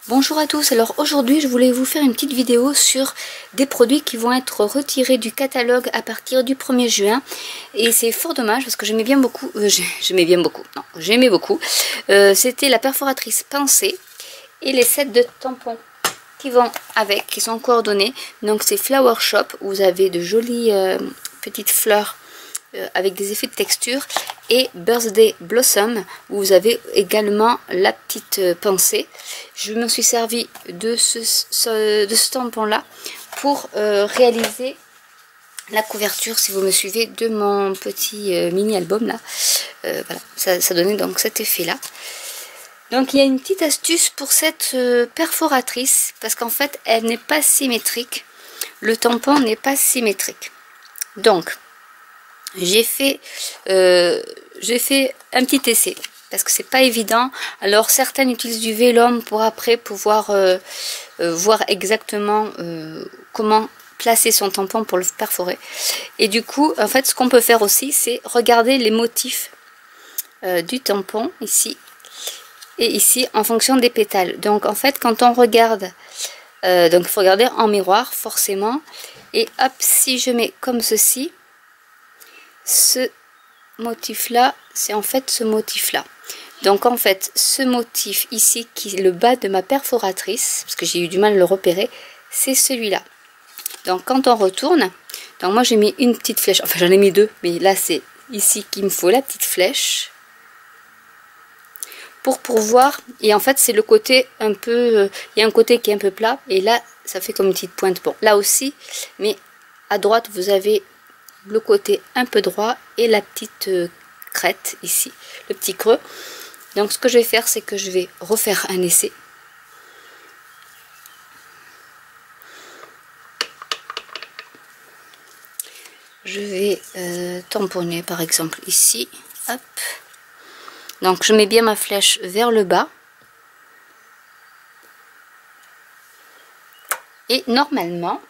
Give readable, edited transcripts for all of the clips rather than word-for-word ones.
Bonjour à tous, alors aujourd'hui je voulais vous faire une petite vidéo sur des produits qui vont être retirés du catalogue à partir du 1er juin et c'est fort dommage parce que j'aimais beaucoup, c'était la perforatrice Pensée et les sets de tampons qui vont avec, qui sont coordonnés. Donc c'est Flower Shop où vous avez de jolies petites fleurs avec des effets de texture, et Birthday Blossom où vous avez également la petite pensée. Je me suis servi de ce tampon là pour réaliser la couverture, si vous me suivez, de mon petit mini album là. Voilà, ça donnait donc cet effet là. Donc il y a une petite astuce pour cette perforatrice parce qu'en fait elle n'est pas symétrique, le tampon n'est pas symétrique. Donc j'ai fait un petit essai parce que c'est pas évident. Alors certaines utilisent du vélum pour après pouvoir voir exactement comment placer son tampon pour le perforer. Et du coup, en fait, ce qu'on peut faire aussi, c'est regarder les motifs du tampon ici et ici en fonction des pétales. Donc en fait, quand on regarde, donc il faut regarder en miroir forcément. Et hop, si je mets comme ceci, ce motif là, c'est en fait ce motif là. Donc en fait ce motif ici qui est le bas de ma perforatrice, parce que j'ai eu du mal à le repérer, c'est celui-là. Donc quand on retourne, donc moi j'ai mis une petite flèche, enfin j'en ai mis deux, mais là c'est ici qu'il me faut la petite flèche pour voir. Et en fait c'est le côté un peu, il y a un côté qui est un peu plat et là ça fait comme une petite pointe. Bon là aussi, mais à droite vous avez le côté un peu droit et la petite crête ici, le petit creux. Donc ce que je vais faire, c'est que je vais refaire un essai. Je vais tamponner par exemple ici, hop. Donc je mets bien ma flèche vers le bas et normalement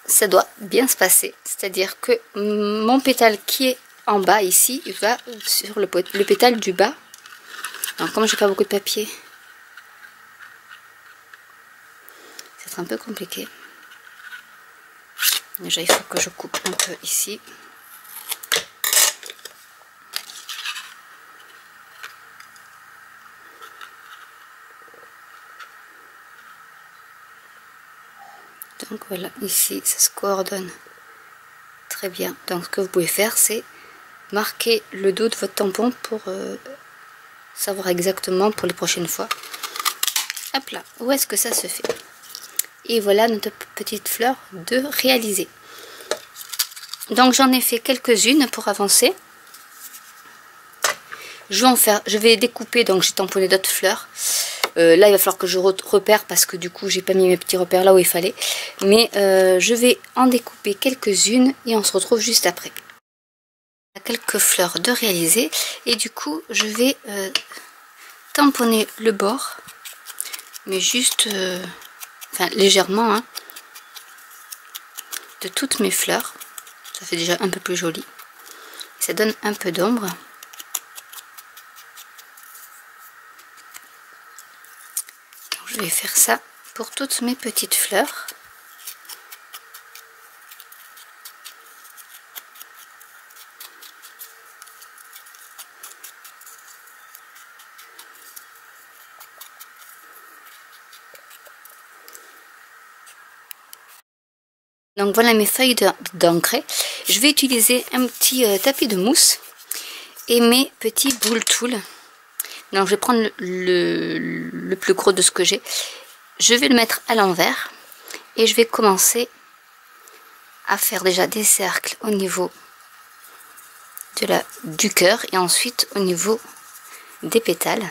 ça doit bien se passer, c'est-à-dire que mon pétale qui est en bas ici va sur le pétale du bas. Donc comme j'ai pas beaucoup de papier, c'est un peu compliqué. Déjà il faut que je coupe un peu ici. Donc voilà, ici ça se coordonne très bien. Donc ce que vous pouvez faire, c'est marquer le dos de votre tampon pour savoir exactement pour les prochaines fois. Hop là, où est-ce que ça se fait? Et voilà notre petite fleur de réaliser. Donc j'en ai fait quelques-unes pour avancer. Je vais découper, donc j'ai tamponné d'autres fleurs. Là il va falloir que je repère parce que du coup j'ai pas mis mes petits repères là où il fallait. Mais je vais en découper quelques-unes et on se retrouve juste après. Quelques fleurs de réaliser et du coup je vais tamponner le bord, mais juste enfin légèrement hein, de toutes mes fleurs. Ça fait déjà un peu plus joli, ça donne un peu d'ombre. Je vais faire ça pour toutes mes petites fleurs. Donc voilà mes feuilles d'encre. Je vais utiliser un petit tapis de mousse et mes petits boule tool. Donc je vais prendre le plus gros de ce que j'ai. Je vais le mettre à l'envers et je vais commencer à faire déjà des cercles au niveau du cœur et ensuite au niveau des pétales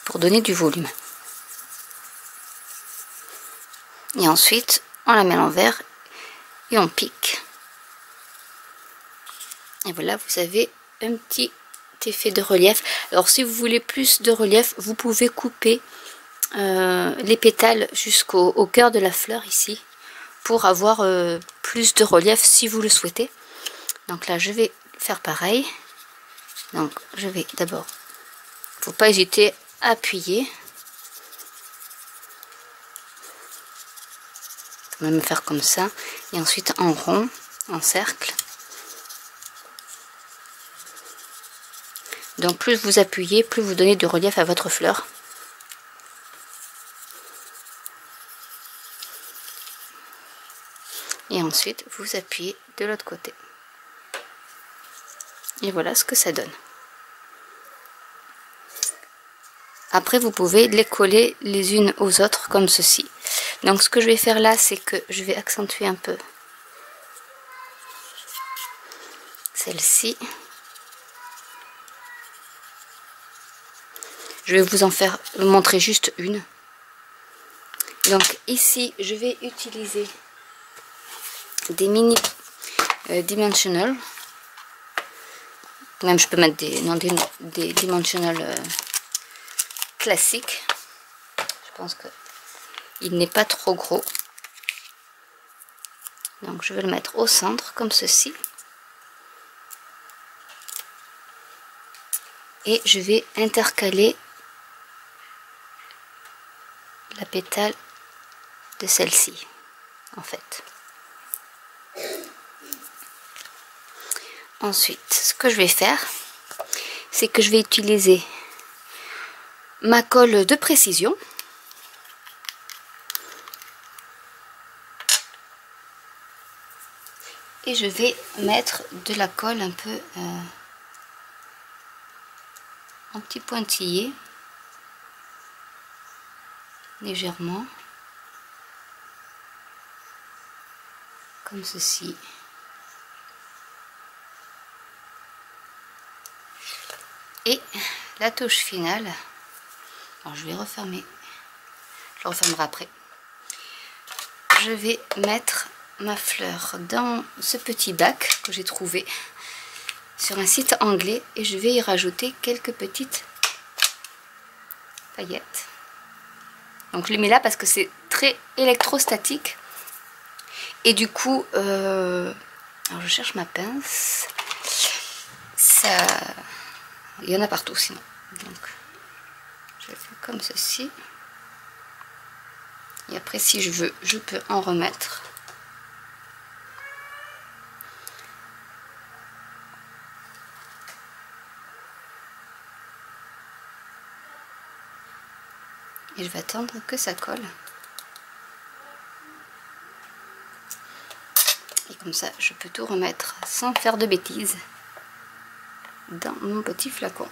pour donner du volume. Et ensuite on la met à l'envers et on pique. Et voilà, vous avez un petit effet de relief. Alors si vous voulez plus de relief, vous pouvez couper les pétales jusqu'au cœur de la fleur ici pour avoir plus de relief si vous le souhaitez. Donc là je vais faire pareil. Donc je vais d'abord, faut pas hésiter à appuyer, même faire comme ça, et ensuite en rond, en cercle. Donc plus vous appuyez, plus vous donnez du relief à votre fleur. Et ensuite vous appuyez de l'autre côté. Et voilà ce que ça donne. Après vous pouvez les coller les unes aux autres comme ceci. Donc ce que je vais faire là, c'est que je vais accentuer un peu celle-ci. Je vais vous montrer juste une. Donc ici je vais utiliser des mini dimensional. Même je peux mettre des dimensional classiques. Je pense que il n'est pas trop gros. Donc je vais le mettre au centre comme ceci. Et je vais intercaler la pétale de celle-ci en fait. Ensuite, ce que je vais faire, c'est que je vais utiliser ma colle de précision. Et je vais mettre de la colle un peu en petit pointillé, légèrement, comme ceci. Et la touche finale, alors je vais refermer, je le refermerai après. Je vais mettre ma fleur dans ce petit bac que j'ai trouvé sur un site anglais et je vais y rajouter quelques petites paillettes. Donc je les mets là parce que c'est très électrostatique et du coup alors je cherche ma pince, ça il y en a partout sinon. Donc je fais comme ceci et après si je veux je peux en remettre. Et je vais attendre que ça colle. Et comme ça, je peux tout remettre sans faire de bêtises dans mon petit flacon.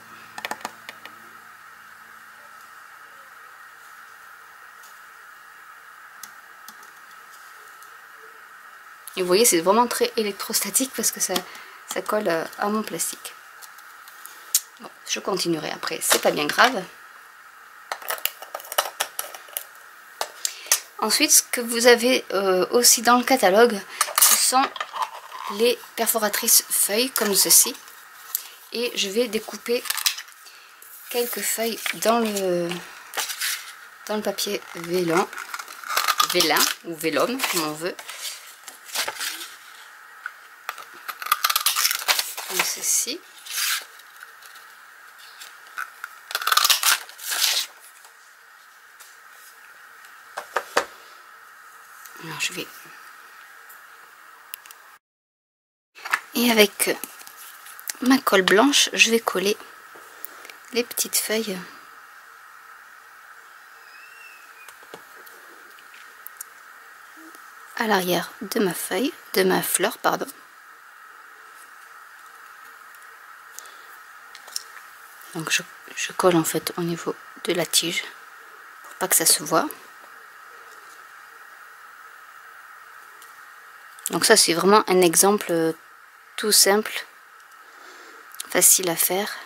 Et vous voyez, c'est vraiment très électrostatique parce que ça colle à mon plastique. Bon, je continuerai après, c'est pas bien grave. Ensuite, ce que vous avez aussi dans le catalogue, ce sont les perforatrices feuilles comme ceci. Et je vais découper quelques feuilles dans le papier vélin ou vélum, comme on veut. Comme ceci. Alors je vais... Et avec ma colle blanche, je vais coller les petites feuilles à l'arrière de ma fleur, pardon. Donc je colle en fait au niveau de la tige pour pas que ça se voit. Donc ça c'est vraiment un exemple tout simple, facile à faire,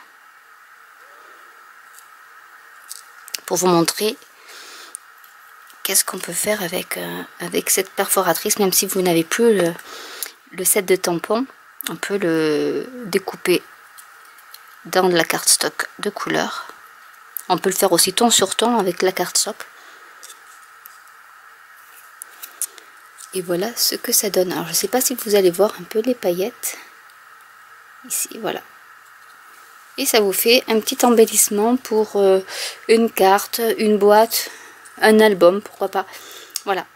pour vous montrer qu'est-ce qu'on peut faire avec cette perforatrice. Même si vous n'avez plus le set de tampons, on peut le découper dans de la cardstock de couleur. On peut le faire aussi ton sur ton avec la cardstock. Et voilà ce que ça donne. Alors je ne sais pas si vous allez voir un peu les paillettes. ici, voilà. Et ça vous fait un petit embellissement pour une carte, une boîte, un album, pourquoi pas. Voilà.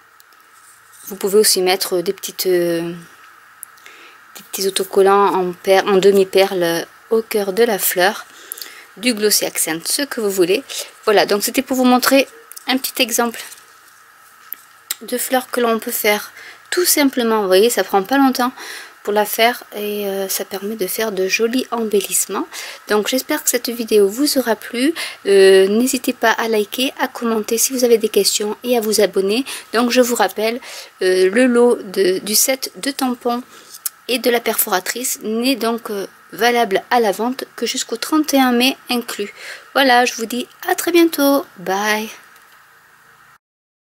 Vous pouvez aussi mettre des petits autocollants en demi-perle au cœur de la fleur, du glossy accent, ce que vous voulez. Voilà, donc c'était pour vous montrer un petit exemple de fleurs que l'on peut faire tout simplement. Vous voyez, ça prend pas longtemps pour la faire et ça permet de faire de jolis embellissements. Donc j'espère que cette vidéo vous aura plu. N'hésitez pas à liker, à commenter si vous avez des questions et à vous abonner. Donc je vous rappelle, le lot du set de tampons et de la perforatrice n'est donc valable à la vente que jusqu'au 31 mai inclus. Voilà, je vous dis à très bientôt. Bye.